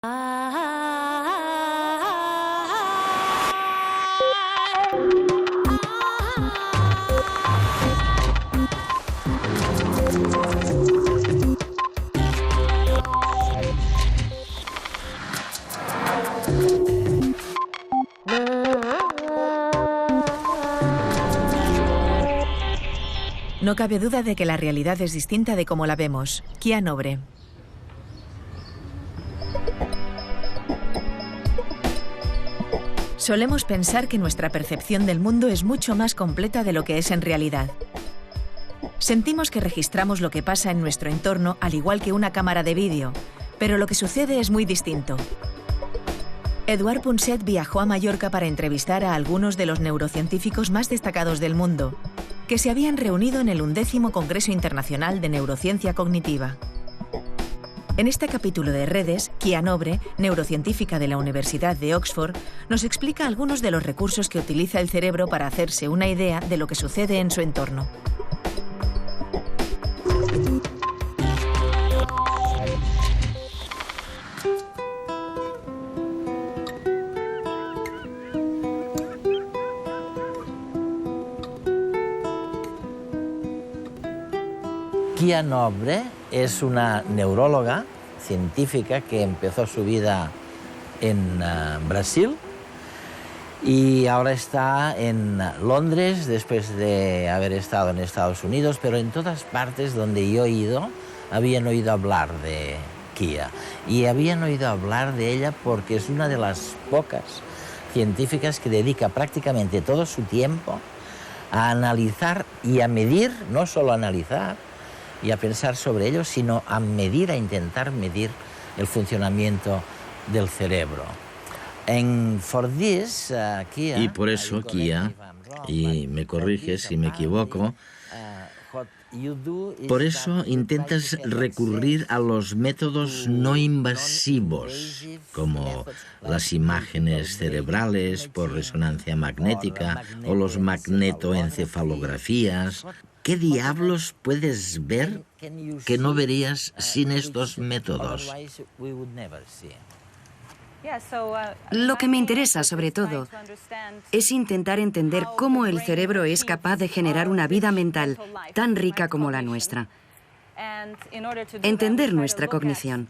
No cabe duda de que la realidad es distinta de cómo la vemos. Kia Nobre. Solemos pensar que nuestra percepción del mundo es mucho más completa de lo que es en realidad. Sentimos que registramos lo que pasa en nuestro entorno al igual que una cámara de vídeo, pero lo que sucede es muy distinto. Eduard Punset viajó a Mallorca para entrevistar a algunos de los neurocientíficos más destacados del mundo, que se habían reunido en el 11º Congreso Internacional de Neurociencia Cognitiva. En este capítulo de Redes, Kia Nobre, neurocientífica de la Universidad de Oxford, nos explica algunos de los recursos que utiliza el cerebro para hacerse una idea de lo que sucede en su entorno. Kia Nobre es una neuróloga científica que empezó su vida en Brasil y ahora está en Londres después de haber estado en Estados Unidos, pero en todas partes donde yo he ido habían oído hablar de Kia y habían oído hablar de ella porque es una de las pocas científicas que dedica prácticamente todo su tiempo a analizar y a medir, no solo a analizar, y a pensar sobre ello, sino a medir, a intentar medir el funcionamiento del cerebro. Y por eso Kia, y me corrige si me equivoco, por eso intentas recurrir a los métodos no invasivos, como las imágenes cerebrales por resonancia magnética o los magnetoencefalografías. ¿Qué diablos puedes ver que no verías sin estos métodos? Lo que me interesa, sobre todo, es intentar entender cómo el cerebro es capaz de generar una vida mental tan rica como la nuestra. Entender nuestra cognición.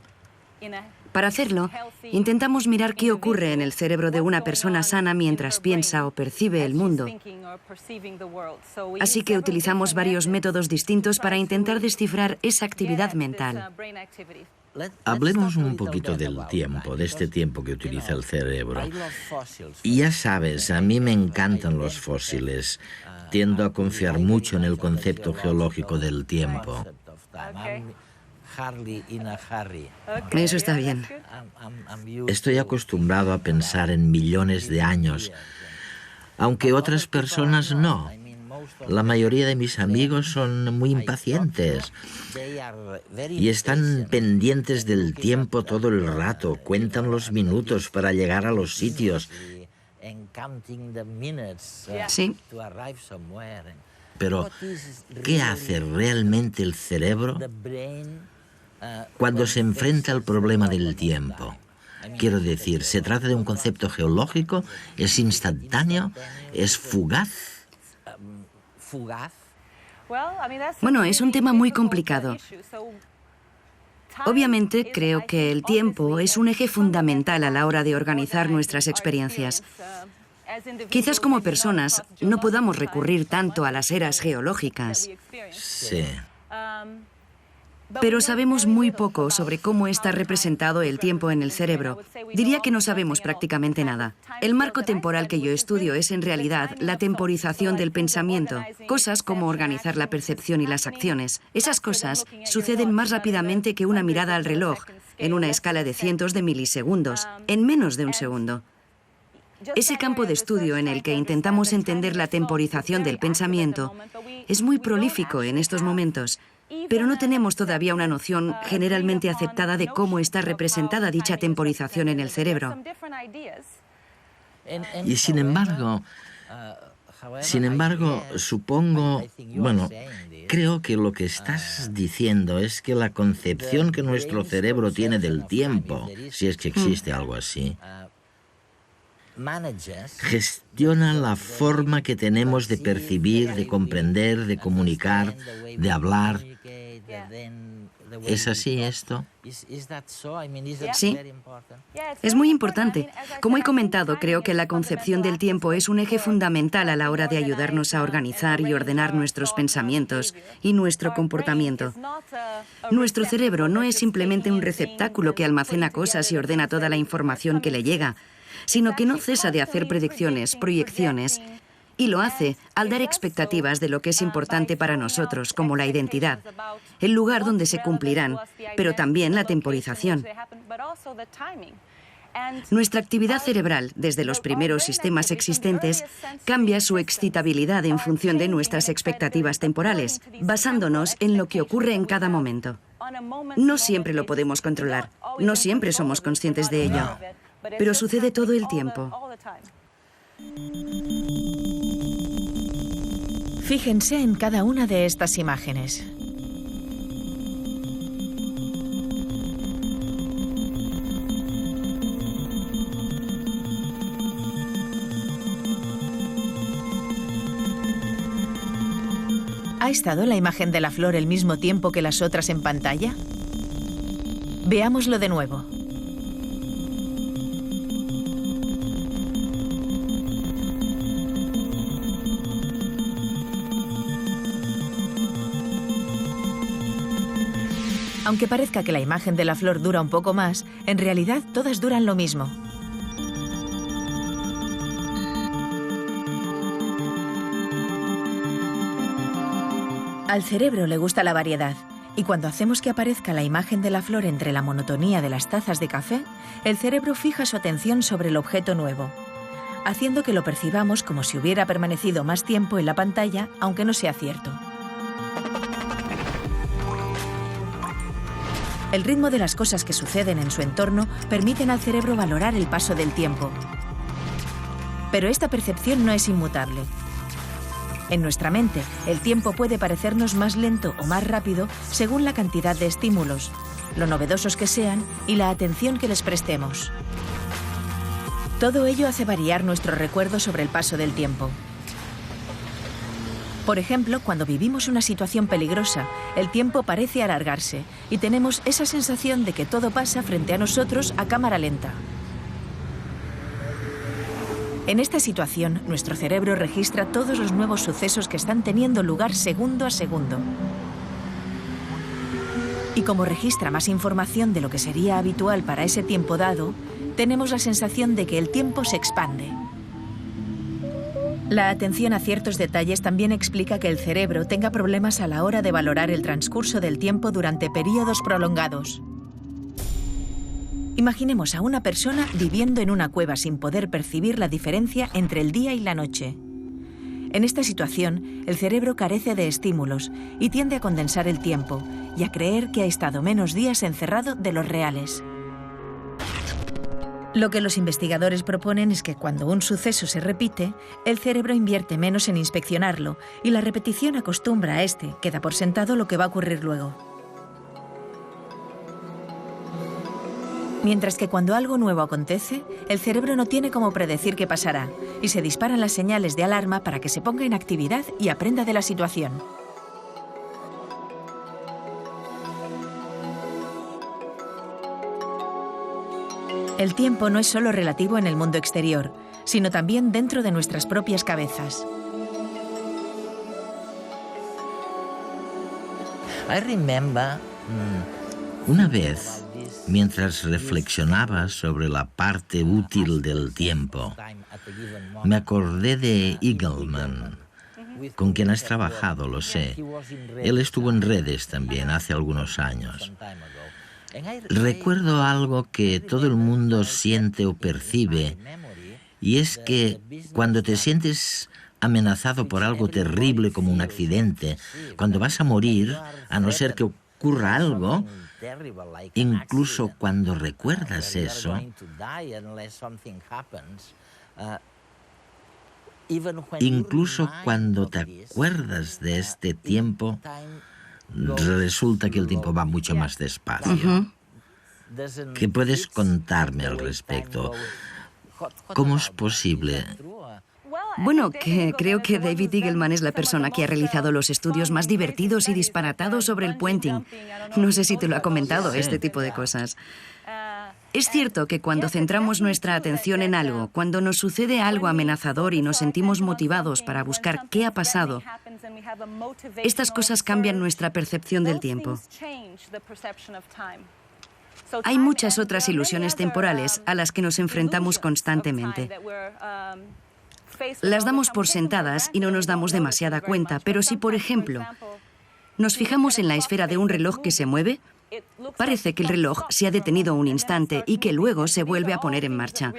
Para hacerlo, intentamos mirar qué ocurre en el cerebro de una persona sana mientras piensa o percibe el mundo. Así que utilizamos varios métodos distintos para intentar descifrar esa actividad mental. Hablemos un poquito del tiempo, de este tiempo que utiliza el cerebro. Y ya sabes, a mí me encantan los fósiles. Tiendo a confiar mucho en el concepto geológico del tiempo. Eso está bien. Estoy acostumbrado a pensar en millones de años, aunque otras personas no. La mayoría de mis amigos son muy impacientes y están pendientes del tiempo todo el rato, cuentan los minutos para llegar a los sitios. Sí. Pero, ¿qué hace realmente el cerebro cuando se enfrenta al problema del tiempo? Quiero decir, ¿se trata de un concepto geológico? ¿Es instantáneo? ¿Es fugaz? Bueno, es un tema muy complicado. Obviamente, creo que el tiempo es un eje fundamental a la hora de organizar nuestras experiencias. Quizás como personas no podamos recurrir tanto a las eras geológicas. Sí. Pero sabemos muy poco sobre cómo está representado el tiempo en el cerebro. Diría que no sabemos prácticamente nada. El marco temporal que yo estudio es en realidad la temporización del pensamiento, cosas como organizar la percepción y las acciones. Esas cosas suceden más rápidamente que una mirada al reloj, en una escala de cientos de milisegundos, en menos de un segundo. Ese campo de estudio en el que intentamos entender la temporización del pensamiento es muy prolífico en estos momentos. Pero no tenemos todavía una noción generalmente aceptada de cómo está representada dicha temporización en el cerebro. Y sin embargo, supongo, bueno, Creo que lo que estás diciendo es que la concepción que nuestro cerebro tiene del tiempo, si es que existe algo así, gestiona la forma que tenemos de percibir, de comprender, de comunicar, de hablar. ¿Es así esto? Sí, es muy importante. Como he comentado, creo que la concepción del tiempo es un eje fundamental a la hora de ayudarnos a organizar y ordenar nuestros pensamientos y nuestro comportamiento. Nuestro cerebro no es simplemente un receptáculo que almacena cosas y ordena toda la información que le llega, sino que no cesa de hacer predicciones, proyecciones, y lo hace al dar expectativas de lo que es importante para nosotros, como la identidad, el lugar donde se cumplirán, pero también la temporización. Nuestra actividad cerebral, desde los primeros sistemas existentes, cambia su excitabilidad en función de nuestras expectativas temporales, basándonos en lo que ocurre en cada momento. No siempre lo podemos controlar, no siempre somos conscientes de ello, pero sucede todo el tiempo. Fíjense en cada una de estas imágenes. ¿Ha estado la imagen de la flor el mismo tiempo que las otras en pantalla? Veámoslo de nuevo. Aunque parezca que la imagen de la flor dura un poco más, en realidad todas duran lo mismo. Al cerebro le gusta la variedad, y cuando hacemos que aparezca la imagen de la flor entre la monotonía de las tazas de café, el cerebro fija su atención sobre el objeto nuevo, haciendo que lo percibamos como si hubiera permanecido más tiempo en la pantalla, aunque no sea cierto. El ritmo de las cosas que suceden en su entorno permiten al cerebro valorar el paso del tiempo. Pero esta percepción no es inmutable. En nuestra mente, el tiempo puede parecernos más lento o más rápido según la cantidad de estímulos, lo novedosos que sean y la atención que les prestemos. Todo ello hace variar nuestro recuerdo sobre el paso del tiempo. Por ejemplo, cuando vivimos una situación peligrosa, el tiempo parece alargarse y tenemos esa sensación de que todo pasa frente a nosotros a cámara lenta. En esta situación, nuestro cerebro registra todos los nuevos sucesos que están teniendo lugar segundo a segundo. Y como registra más información de lo que sería habitual para ese tiempo dado, tenemos la sensación de que el tiempo se expande. La atención a ciertos detalles también explica que el cerebro tenga problemas a la hora de valorar el transcurso del tiempo durante periodos prolongados. Imaginemos a una persona viviendo en una cueva sin poder percibir la diferencia entre el día y la noche. En esta situación, el cerebro carece de estímulos y tiende a condensar el tiempo y a creer que ha estado menos días encerrado de los reales. Lo que los investigadores proponen es que cuando un suceso se repite, el cerebro invierte menos en inspeccionarlo y la repetición acostumbra a este, que da por sentado lo que va a ocurrir luego. Mientras que cuando algo nuevo acontece, el cerebro no tiene cómo predecir qué pasará y se disparan las señales de alarma para que se ponga en actividad y aprenda de la situación. El tiempo no es solo relativo en el mundo exterior, sino también dentro de nuestras propias cabezas. Una vez, mientras reflexionaba sobre la parte útil del tiempo, me acordé de Eagleman, con quien has trabajado, lo sé. Él estuvo en redes también hace algunos años. Recuerdo algo que todo el mundo siente o percibe, y es que cuando te sientes amenazado por algo terrible como un accidente, cuando vas a morir, a no ser que ocurra algo, incluso cuando recuerdas eso, Incluso cuando te acuerdas de este tiempo, resulta que el tiempo va mucho más despacio. ¿Qué puedes contarme al respecto? ¿Cómo es posible? Bueno, que creo que David Eagleman es la persona que ha realizado los estudios más divertidos y disparatados sobre el puenting. No sé si te lo ha comentado, este tipo de cosas. Es cierto que cuando centramos nuestra atención en algo, cuando nos sucede algo amenazador y nos sentimos motivados para buscar qué ha pasado, estas cosas cambian nuestra percepción del tiempo. Hay muchas otras ilusiones temporales a las que nos enfrentamos constantemente. Las damos por sentadas y no nos damos demasiada cuenta, pero si, por ejemplo, nos fijamos en la esfera de un reloj que se mueve, parece que el reloj se ha detenido un instante y que luego se vuelve a poner en marcha.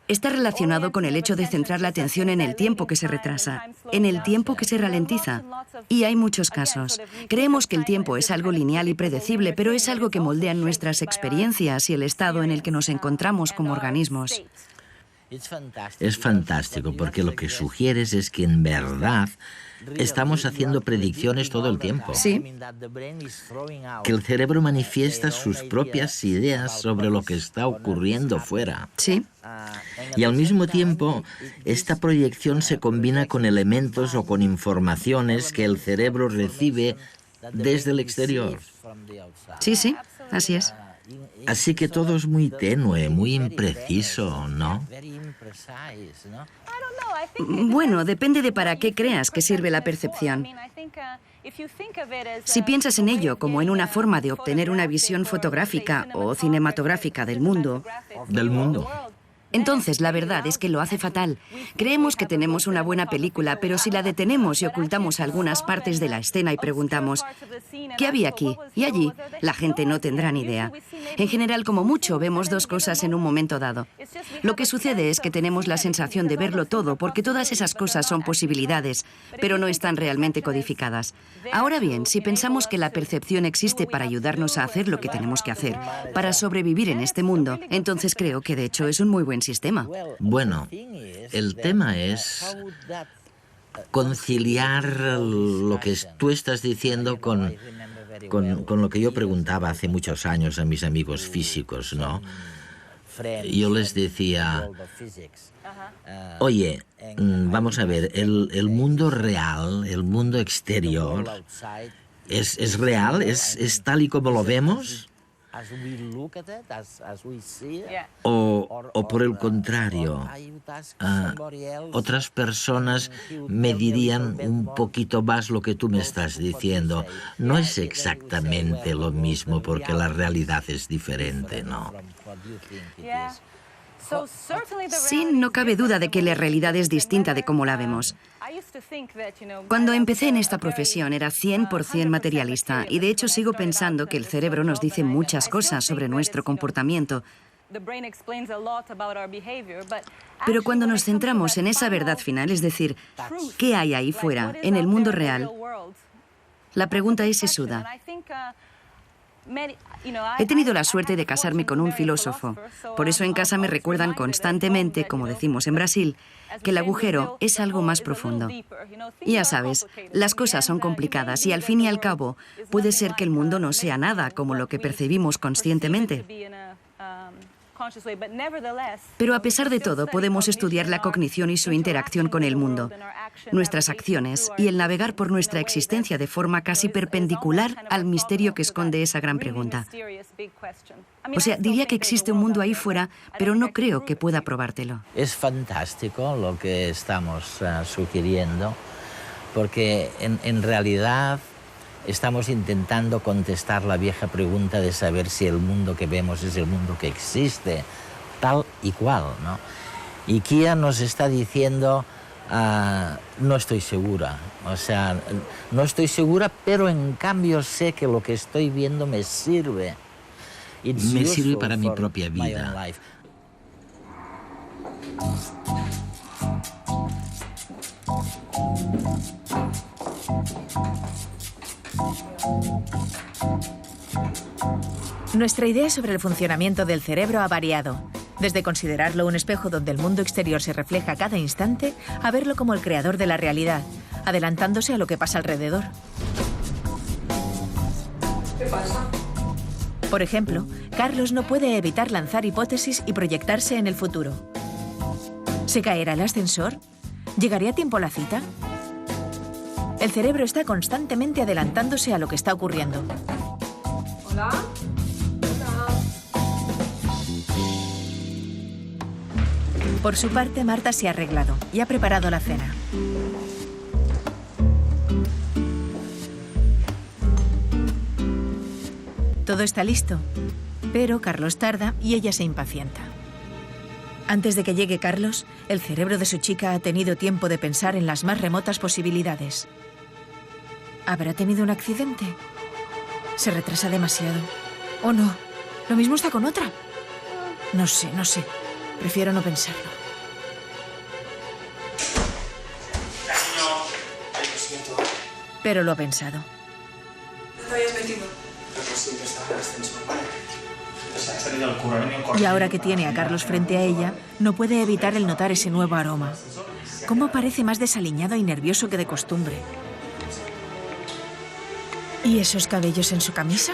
Está relacionado con el hecho de centrar la atención en el tiempo que se retrasa, en el tiempo que se ralentiza. Y hay muchos casos. Creemos que el tiempo es algo lineal y predecible, pero es algo que moldea nuestras experiencias y el estado en el que nos encontramos como organismos. Es fantástico porque lo que sugieres es que en verdad estamos haciendo predicciones todo el tiempo. Sí. Que el cerebro manifiesta sus propias ideas sobre lo que está ocurriendo fuera. Sí. Y al mismo tiempo, esta proyección se combina con elementos o con informaciones que el cerebro recibe desde el exterior. Sí, sí, así es. Así que todo es muy tenue, muy impreciso, ¿no? Bueno, depende de para qué creas que sirve la percepción. Si piensas en ello como en una forma de obtener una visión fotográfica o cinematográfica del mundo, entonces la verdad es que lo hace fatal. Creemos que tenemos una buena película, pero si la detenemos y ocultamos algunas partes de la escena y preguntamos ¿qué había aquí y allí?, la gente no tendrá ni idea. En general, como mucho, vemos dos cosas en un momento dado. Lo que sucede es que tenemos la sensación de verlo todo porque todas esas cosas son posibilidades, pero no están realmente codificadas. Ahora bien, si pensamos que la percepción existe para ayudarnos a hacer lo que tenemos que hacer, para sobrevivir en este mundo, entonces creo que de hecho es un muy buen sistema. Bueno, el tema es conciliar lo que tú estás diciendo con lo que yo preguntaba hace muchos años a mis amigos físicos, ¿no? Yo les decía, oye, vamos a ver, el mundo real, el mundo exterior, ¿es real? ¿Es tal y como lo vemos? O por el contrario, otras personas me dirían un poquito más lo que tú me estás diciendo. No es exactamente lo mismo porque la realidad es diferente, ¿no? Sí, no cabe duda de que la realidad es distinta de cómo la vemos. Cuando empecé en esta profesión era 100% materialista y de hecho sigo pensando que el cerebro nos dice muchas cosas sobre nuestro comportamiento. Pero cuando nos centramos en esa verdad final, es decir, ¿qué hay ahí fuera, en el mundo real? La pregunta es sesuda. He tenido la suerte de casarme con un filósofo. Por eso en casa me recuerdan constantemente, como decimos en Brasil, que el agujero es algo más profundo. Y ya sabes, las cosas son complicadas y al fin y al cabo puede ser que el mundo no sea nada como lo que percibimos conscientemente. Pero a pesar de todo, podemos estudiar la cognición y su interacción con el mundo, nuestras acciones y el navegar por nuestra existencia de forma casi perpendicular al misterio que esconde esa gran pregunta. O sea, diría que existe un mundo ahí fuera, pero no creo que pueda probártelo. Es fantástico lo que estamos sugiriendo, porque en realidad estamos intentando contestar la vieja pregunta de saber si el mundo que vemos es el mundo que existe, tal y cual, ¿no? Y Kia nos está diciendo, no estoy segura, o sea, no estoy segura, pero en cambio sé que lo que estoy viendo me sirve. Me sirve para mi propia vida. Nuestra idea sobre el funcionamiento del cerebro ha variado, Desde considerarlo un espejo donde el mundo exterior se refleja a cada instante, a verlo como el creador de la realidad, adelantándose a lo que pasa alrededor. ¿Qué pasa? Por ejemplo, Carlos no puede evitar lanzar hipótesis y proyectarse en el futuro. ¿Se caerá el ascensor? ¿Llegaré a tiempo a la cita? El cerebro está constantemente adelantándose a lo que está ocurriendo. Hola. Por su parte, Marta se ha arreglado y ha preparado la cena. Todo está listo, pero Carlos tarda y ella se impacienta. Antes de que llegue Carlos, el cerebro de su chica ha tenido tiempo de pensar en las más remotas posibilidades. ¿Habrá tenido un accidente? ¿Se retrasa demasiado? ¿O no? ¿Lo mismo está con otra? No sé. Prefiero no pensarlo. Pero lo ha pensado. ¿Dónde habías metido? Y ahora que tiene a Carlos frente a ella, no puede evitar el notar ese nuevo aroma. ¿Cómo parece más desaliñado y nervioso que de costumbre? ¿Y esos cabellos en su camisa?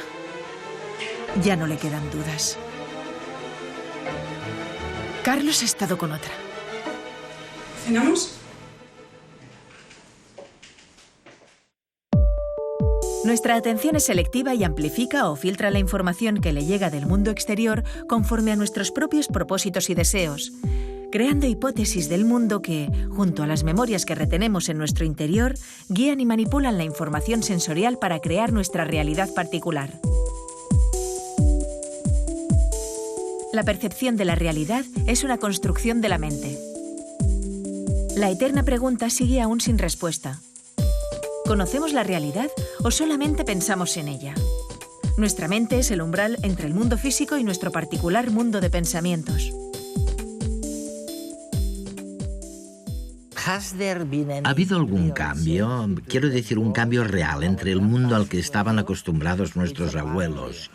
Ya no le quedan dudas. Carlos ha estado con otra. ¿Cenamos? Nuestra atención es selectiva y amplifica o filtra la información que le llega del mundo exterior conforme a nuestros propios propósitos y deseos, creando hipótesis del mundo que, junto a las memorias que retenemos en nuestro interior, guían y manipulan la información sensorial para crear nuestra realidad particular. La percepción de la realidad es una construcción de la mente. La eterna pregunta sigue aún sin respuesta. ¿Conocemos la realidad o solamente pensamos en ella? Nuestra mente es el umbral entre el mundo físico y nuestro particular mundo de pensamientos. ¿Ha habido algún cambio? Quiero decir, un cambio real entre el mundo al que estaban acostumbrados nuestros abuelos,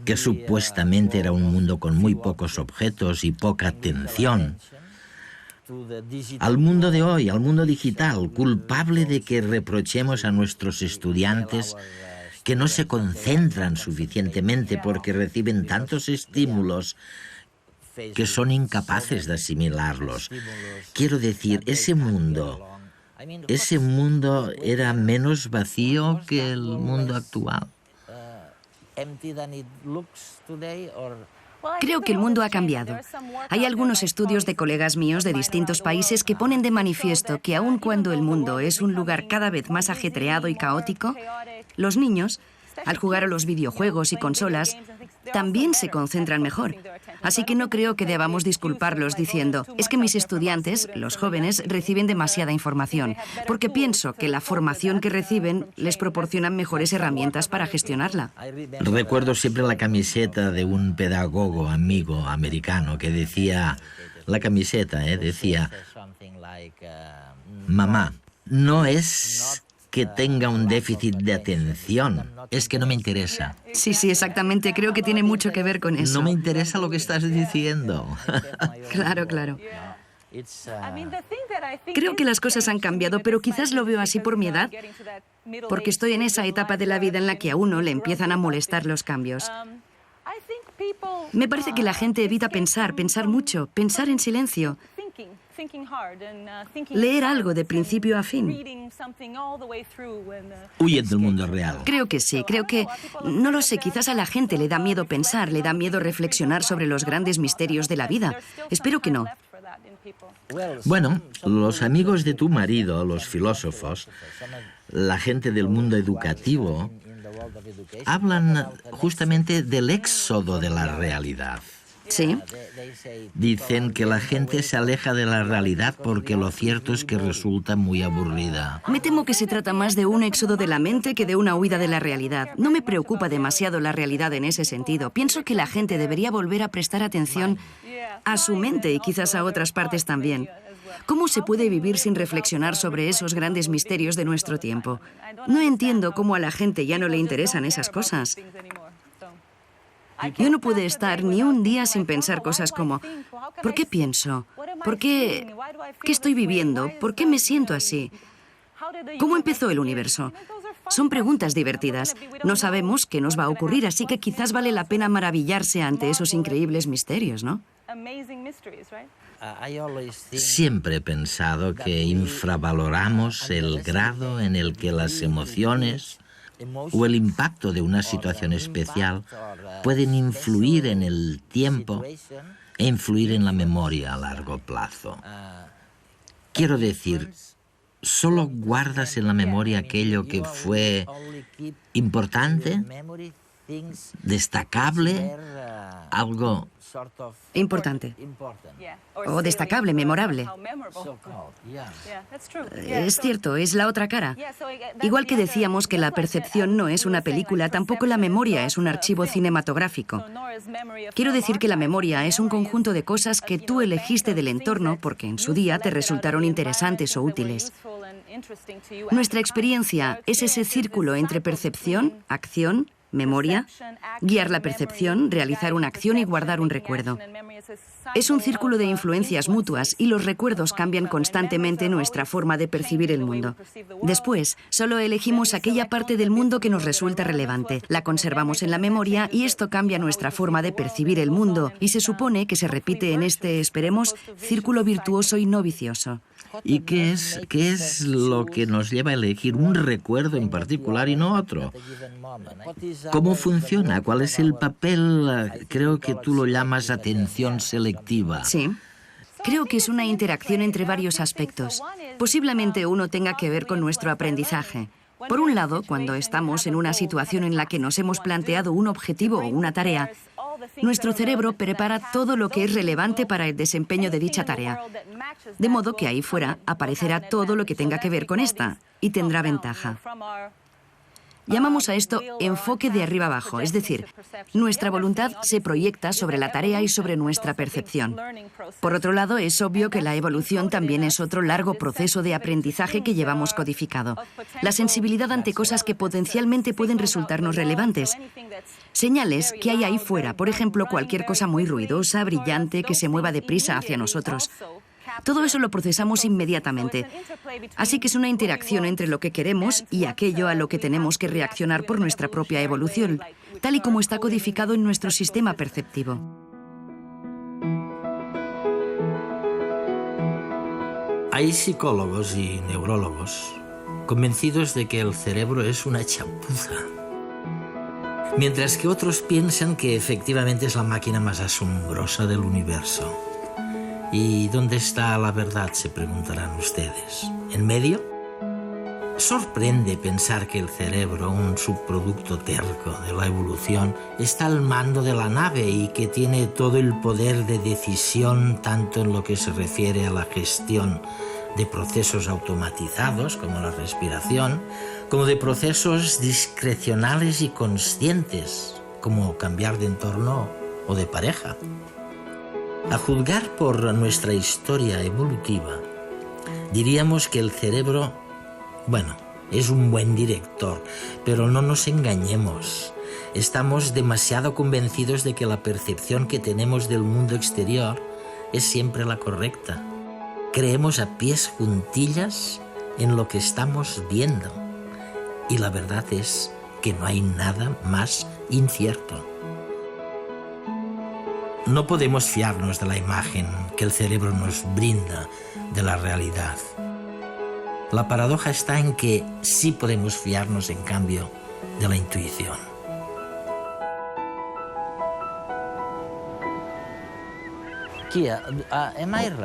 que supuestamente era un mundo con muy pocos objetos y poca atención, al mundo de hoy, al mundo digital, culpable de que reprochemos a nuestros estudiantes que no se concentran suficientemente porque reciben tantos estímulos que son incapaces de asimilarlos? Quiero decir, ese mundo era menos vacío que el mundo actual. Creo que el mundo ha cambiado. Hay algunos estudios de colegas míos de distintos países que ponen de manifiesto que aun cuando el mundo es un lugar cada vez más ajetreado y caótico, los niños, al jugar a los videojuegos y consolas, también se concentran mejor. Así que no creo que debamos disculparlos diciendo, es que mis estudiantes, los jóvenes, reciben demasiada información, porque pienso que la formación que reciben les proporciona mejores herramientas para gestionarla. Recuerdo siempre la camiseta de un pedagogo amigo americano que decía, decía, mamá, no es que tenga un déficit de atención, es que no me interesa. Sí, exactamente. Creo que tiene mucho que ver con eso. No me interesa lo que estás diciendo. Claro. Creo que las cosas han cambiado, pero quizás lo veo así por mi edad, porque estoy en esa etapa de la vida en la que a uno le empiezan a molestar los cambios. Me parece que la gente evita pensar mucho, pensar en silencio. Leer algo de principio a fin. Huyen del mundo real. Creo que sí, no lo sé, quizás a la gente le da miedo pensar, le da miedo reflexionar sobre los grandes misterios de la vida. Espero que no. Bueno, los amigos de tu marido, los filósofos, la gente del mundo educativo, hablan justamente del éxodo de la realidad. Sí. Dicen que la gente se aleja de la realidad porque lo cierto es que resulta muy aburrida. Me temo que se trata más de un éxodo de la mente que de una huida de la realidad. No me preocupa demasiado la realidad en ese sentido. Pienso que la gente debería volver a prestar atención a su mente y quizás a otras partes también. ¿Cómo se puede vivir sin reflexionar sobre esos grandes misterios de nuestro tiempo? No entiendo cómo a la gente ya no le interesan esas cosas. Yo no pude estar ni un día sin pensar cosas como, ¿por qué pienso? ¿Por qué? ¿Qué estoy viviendo? ¿Por qué me siento así? ¿Cómo empezó el universo? Son preguntas divertidas. No sabemos qué nos va a ocurrir, así que quizás vale la pena maravillarse ante esos increíbles misterios, ¿no? Siempre he pensado que infravaloramos el grado en el que las emociones o el impacto de una situación especial pueden influir en el tiempo e influir en la memoria a largo plazo. Quiero decir, ¿solo guardas en la memoria aquello que fue importante, destacable, algo importante? O destacable, memorable. Es cierto, es la otra cara. Igual que decíamos que la percepción no es una película, tampoco la memoria es un archivo cinematográfico. Quiero decir que la memoria es un conjunto de cosas que tú elegiste del entorno porque en su día te resultaron interesantes o útiles. Nuestra experiencia es ese círculo entre percepción, acción, memoria, guiar la percepción, realizar una acción y guardar un recuerdo. Es un círculo de influencias mutuas y los recuerdos cambian constantemente nuestra forma de percibir el mundo. Después, solo elegimos aquella parte del mundo que nos resulta relevante, la conservamos en la memoria y esto cambia nuestra forma de percibir el mundo y se supone que se repite en este, esperemos, círculo virtuoso y no vicioso. ¿Y qué es lo que nos lleva a elegir un recuerdo en particular y no otro? ¿Cómo funciona? ¿Cuál es el papel? Creo que tú lo llamas atención selectiva. Sí. Creo que es una interacción entre varios aspectos. Posiblemente uno tenga que ver con nuestro aprendizaje. Por un lado, cuando estamos en una situación en la que nos hemos planteado un objetivo o una tarea, nuestro cerebro prepara todo lo que es relevante para el desempeño de dicha tarea. De modo que ahí fuera aparecerá todo lo que tenga que ver con esta y tendrá ventaja. Llamamos a esto enfoque de arriba abajo, es decir, nuestra voluntad se proyecta sobre la tarea y sobre nuestra percepción. Por otro lado, es obvio que la evolución también es otro largo proceso de aprendizaje que llevamos codificado. La sensibilidad ante cosas que potencialmente pueden resultarnos relevantes. Señales que hay ahí fuera, por ejemplo, cualquier cosa muy ruidosa, brillante, que se mueva deprisa hacia nosotros. Todo eso lo procesamos inmediatamente. Así que es una interacción entre lo que queremos y aquello a lo que tenemos que reaccionar por nuestra propia evolución, tal y como está codificado en nuestro sistema perceptivo. Hay psicólogos y neurólogos convencidos de que el cerebro es una chapuza, mientras que otros piensan que efectivamente es la máquina más asombrosa del universo. ¿Y dónde está la verdad?, se preguntarán ustedes. ¿En medio? Sorprende pensar que el cerebro, un subproducto terco de la evolución, está al mando de la nave y que tiene todo el poder de decisión tanto en lo que se refiere a la gestión de procesos automatizados como la respiración, como de procesos discrecionales y conscientes como cambiar de entorno o de pareja. A juzgar por nuestra historia evolutiva, diríamos que el cerebro, es un buen director, pero no nos engañemos. Estamos demasiado convencidos de que la percepción que tenemos del mundo exterior es siempre la correcta. Creemos a pies juntillas en lo que estamos viendo. Y la verdad es que no hay nada más incierto. No podemos fiarnos de la imagen que el cerebro nos brinda de la realidad. La paradoja está en que sí podemos fiarnos, en cambio, de la intuición.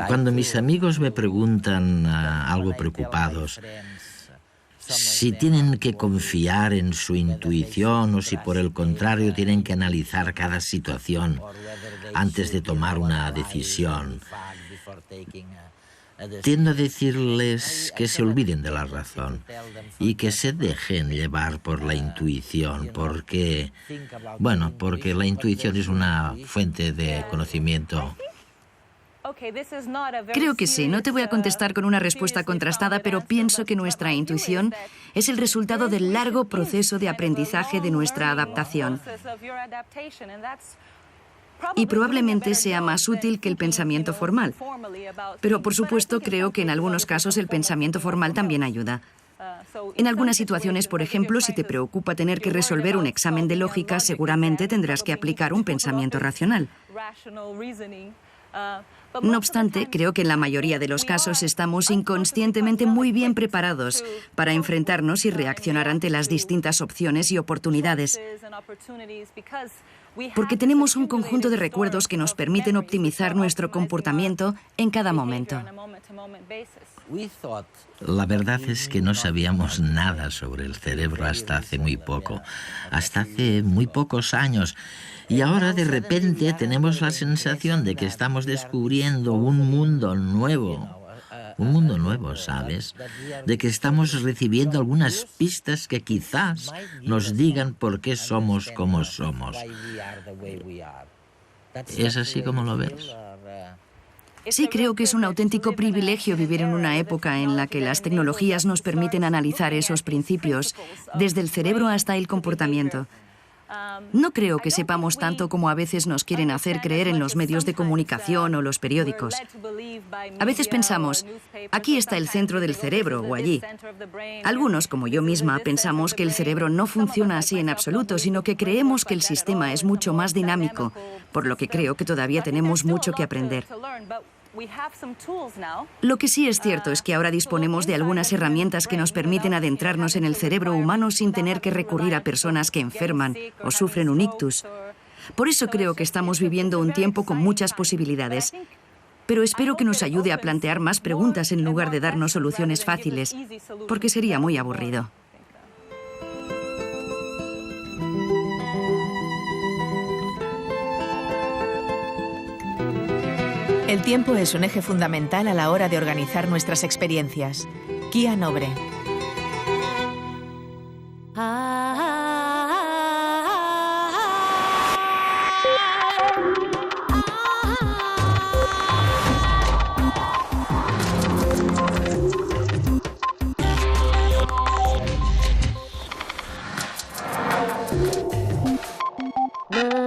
Cuando mis amigos me preguntan, algo preocupados, si tienen que confiar en su intuición o si por el contrario tienen que analizar cada situación antes de tomar una decisión, tiendo a decirles que se olviden de la razón y que se dejen llevar por la intuición, porque la intuición es una fuente de conocimiento Creo que sí, no te voy a contestar con una respuesta contrastada, pero pienso que nuestra intuición es el resultado del largo proceso de aprendizaje de nuestra adaptación. Y probablemente sea más útil que el pensamiento formal. Pero, por supuesto, creo que en algunos casos el pensamiento formal también ayuda. En algunas situaciones, por ejemplo, si te preocupa tener que resolver un examen de lógica, seguramente tendrás que aplicar un pensamiento racional. No obstante, creo que en la mayoría de los casos estamos inconscientemente muy bien preparados para enfrentarnos y reaccionar ante las distintas opciones y oportunidades, porque tenemos un conjunto de recuerdos que nos permiten optimizar nuestro comportamiento en cada momento. La verdad es que no sabíamos nada sobre el cerebro hasta hace muy poco, hasta hace muy pocos años. Y ahora de repente tenemos la sensación de que estamos descubriendo un mundo nuevo, ¿sabes? De que estamos recibiendo algunas pistas que quizás nos digan por qué somos como somos. ¿Es así como lo ves? Sí, creo que es un auténtico privilegio vivir en una época en la que las tecnologías nos permiten analizar esos principios, desde el cerebro hasta el comportamiento. No creo que sepamos tanto como a veces nos quieren hacer creer en los medios de comunicación o los periódicos. A veces pensamos, aquí está el centro del cerebro o allí. Algunos, como yo misma, pensamos que el cerebro no funciona así en absoluto, sino que creemos que el sistema es mucho más dinámico, por lo que creo que todavía tenemos mucho que aprender. Lo que sí es cierto es que ahora disponemos de algunas herramientas que nos permiten adentrarnos en el cerebro humano sin tener que recurrir a personas que enferman o sufren un ictus. Por eso creo que estamos viviendo un tiempo con muchas posibilidades. Pero espero que nos ayude a plantear más preguntas en lugar de darnos soluciones fáciles, porque sería muy aburrido. El tiempo es un eje fundamental a la hora de organizar nuestras experiencias. Kia Nobre. No.